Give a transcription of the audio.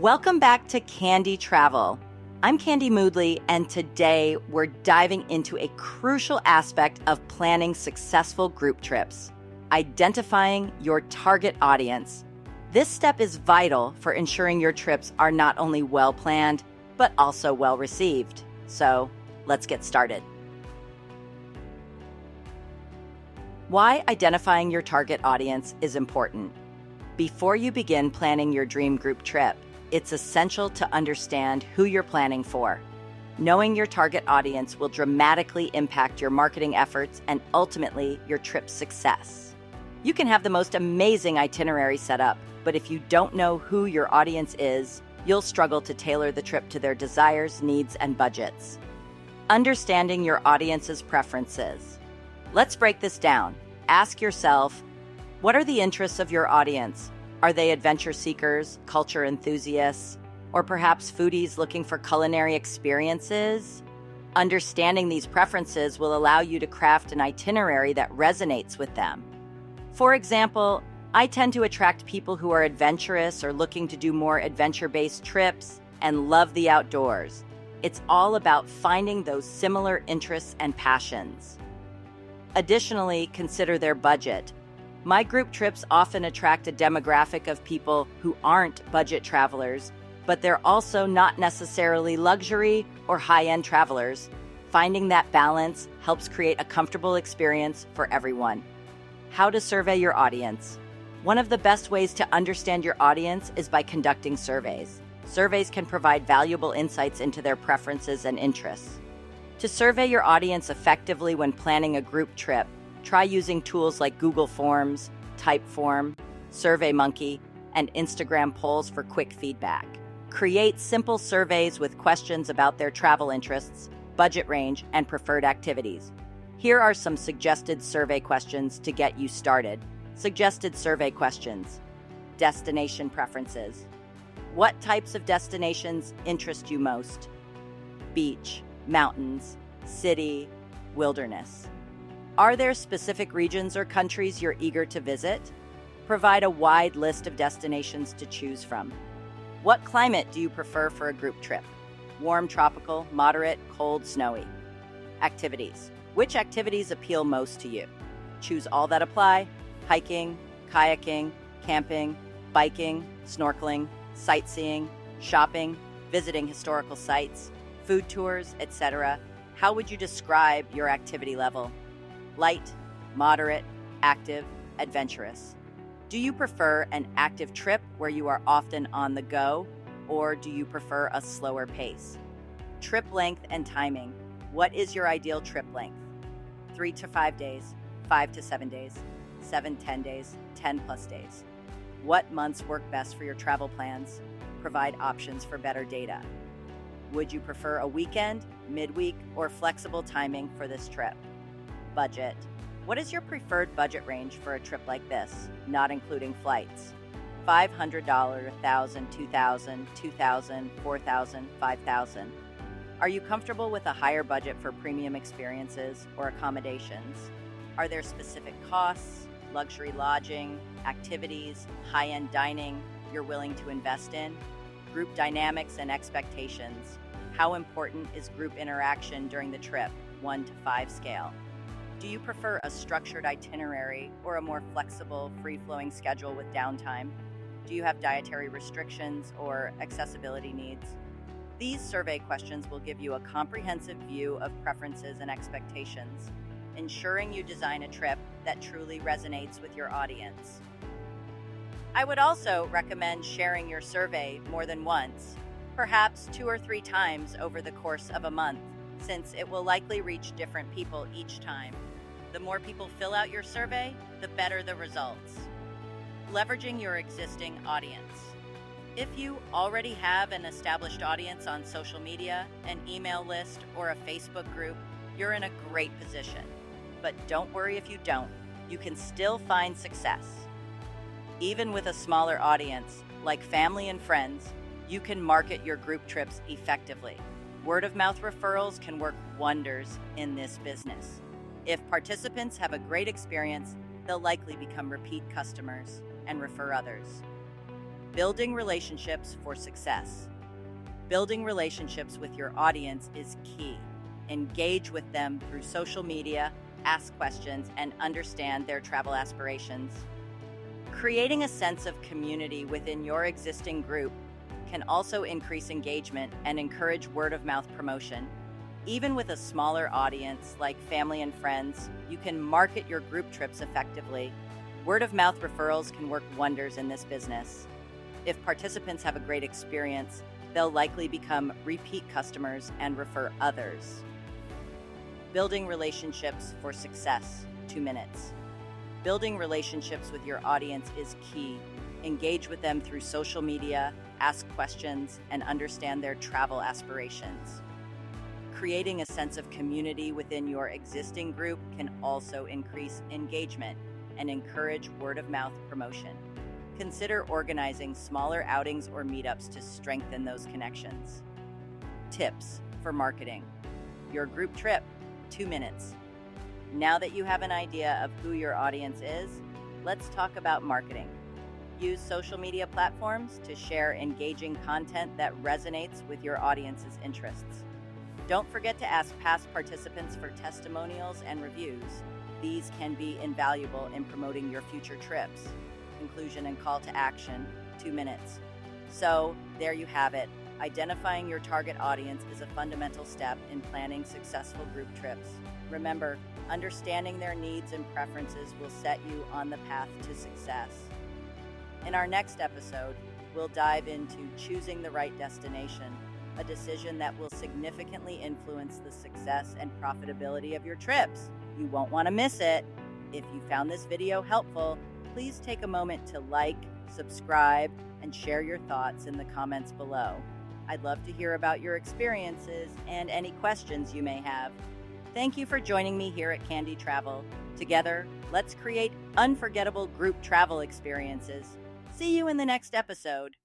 Welcome back to Candy Travel. I'm Candy Moodley, and today we're diving into a crucial aspect of planning successful group trips: identifying your target audience. This step is vital for ensuring your trips are not only well planned, but also well received. So, let's get started. Why identifying your target audience is important. Before you begin planning your dream group trip, it's essential to understand who you're planning for. Knowing your target audience will dramatically impact your marketing efforts and ultimately your trip's success. You can have the most amazing itinerary set up, but if you don't know who your audience is, you'll struggle to tailor the trip to their desires, needs, and budgets. Understanding your audience's preferences. Let's break this down. Ask yourself, what are the interests of your audience? Are they adventure seekers, culture enthusiasts, or perhaps foodies looking for culinary experiences? Understanding these preferences will allow you to craft an itinerary that resonates with them. For example, I tend to attract people who are adventurous or looking to do more adventure-based trips and love the outdoors. It's all about finding those similar interests and passions. Additionally, consider their budget. My group trips often attract a demographic of people who aren't budget travelers, but they're also not necessarily luxury or high-end travelers. Finding that balance helps create a comfortable experience for everyone. How to survey your audience. One of the best ways to understand your audience is by conducting surveys. Surveys can provide valuable insights into their preferences and interests. To survey your audience effectively when planning a group trip, try using tools like Google Forms, Typeform, SurveyMonkey, and Instagram polls for quick feedback. Create simple surveys with questions about their travel interests, budget range, and preferred activities. Here are some suggested survey questions to get you started. Suggested survey questions. Destination preferences. What types of destinations interest you most? Beach, mountains, city, wilderness. Are there specific regions or countries you're eager to visit? Provide a wide list of destinations to choose from. What climate do you prefer for a group trip? Warm, tropical, moderate, cold, snowy. Activities. Which activities appeal most to you? Choose all that apply: hiking, kayaking, camping, biking, snorkeling, sightseeing, shopping, visiting historical sites, food tours, etc. How would you describe your activity level? Light, moderate, active, adventurous. Do you prefer an active trip where you are often on the go, or do you prefer a slower pace? Trip length and timing. What is your ideal trip length? 3 to 5 days, 5 to 7 days, 7-10 days, 10+ days. What months work best for your travel plans? Provide options for better data. Would you prefer a weekend, midweek, or flexible timing for this trip? Budget. What is your preferred budget range for a trip like this, not including flights? $500, $1,000, $2,000, $2,000, $4,000, $5,000. Are you comfortable with a higher budget for premium experiences or accommodations? Are there specific costs, luxury lodging, activities, high-end dining you're willing to invest in? Group dynamics and expectations. How important is group interaction during the trip, 1 to 5 scale? Do you prefer a structured itinerary or a more flexible, free-flowing schedule with downtime? Do you have dietary restrictions or accessibility needs? These survey questions will give you a comprehensive view of preferences and expectations, ensuring you design a trip that truly resonates with your audience. I would also recommend sharing your survey more than once, perhaps 2 or 3 times over the course of a month, since it will likely reach different people each time. The more people fill out your survey, the better the results. Leveraging your existing audience. If you already have an established audience on social media, an email list, or a Facebook group, you're in a great position. But don't worry if you don't. You can still find success. Even with a smaller audience, like family and friends, you can market your group trips effectively. Word-of-mouth referrals can work wonders in this business. If participants have a great experience, they'll likely become repeat customers and refer others. Building relationships for success. Building relationships with your audience is key. Engage with them through social media, ask questions, and understand their travel aspirations. Creating a sense of community within your existing group can also increase engagement and encourage word-of-mouth promotion. Even with a smaller audience like family and friends, you can market your group trips effectively. Word-of-mouth referrals can work wonders in this business. If participants have a great experience, they'll likely become repeat customers and refer others. Building relationships for success. 2 minutes. Building relationships with your audience is key. Engage with them through social media, ask questions, and understand their travel aspirations. Creating a sense of community within your existing group can also increase engagement and encourage word-of-mouth promotion. Consider organizing smaller outings or meetups to strengthen those connections. Tips for marketing. Your group trip. 2 minutes. Now that you have an idea of who your audience is, let's talk about marketing. Use social media platforms to share engaging content that resonates with your audience's interests. Don't forget to ask past participants for testimonials and reviews. These can be invaluable in promoting your future trips. Conclusion and call to action. 2 minutes. So, there you have it. Identifying your target audience is a fundamental step in planning successful group trips. Remember, understanding their needs and preferences will set you on the path to success. In our next episode, we'll dive into choosing the right destination, a decision that will significantly influence the success and profitability of your trips. You won't want to miss it. If you found this video helpful, please take a moment to like, subscribe, and share your thoughts in the comments below. I'd love to hear about your experiences and any questions you may have. Thank you for joining me here at Candy Travel. Together, let's create unforgettable group travel experiences. See you in the next episode.